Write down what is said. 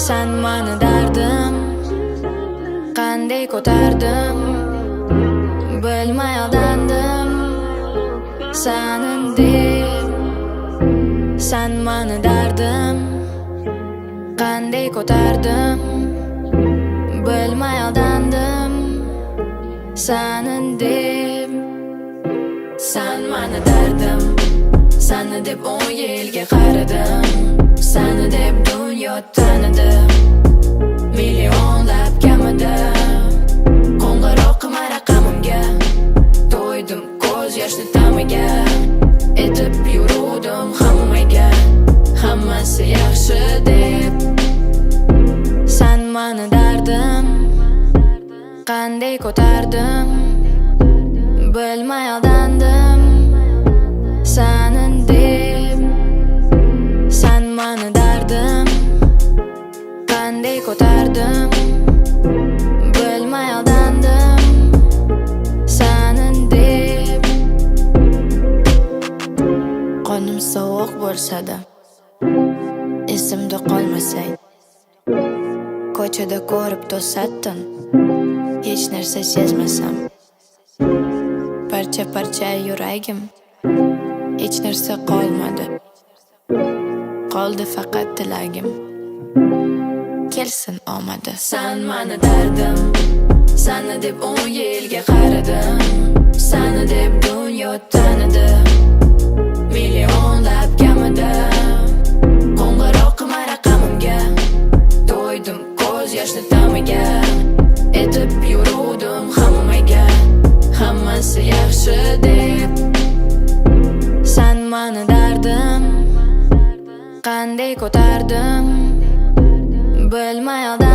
Sen mani dardim qanday ko'tardim, bilmay aldandim sanin deb. Sen mani dardim qanday ko'tardim, bilmay aldandim sanin deb. Sen mani dardim, seni deb 10 yilga qaradim, seni deb dunyo tanidim, millionlab kamida. Qo'ng'iroq qilma raqamimga, to'ydim ko'z yoshli tamiga, etib yuruvdim hammaga, hammasi yaxshi deb. Sen mani dardim qanday ko'tardim, bilmay aldandim sanin deb. Sen mani dardim qanday ko'tardim, bilmay aldandim sanin deb. Qonim sovuq bo'lsa-da, esimda qolmasay, ko'chada ko'rib to'satdim, hech narsa sezmasam. Parcha parcha yuragim, hech narsa qolmadi, qoldi faqat tilagim, kelsin omadi. Sen mani dardim, seni deb 10 yilga qaradim, seni deb dunyo tanidim, millionlab kamida. Qo'ng'iroq qilma raqamimga, to'ydim ko'z yoshli tamiga, etib yuruvdim hammaga, hammasi yaxshi deb. Sen mani dardim qanday ko'tardim, bilmay aldandim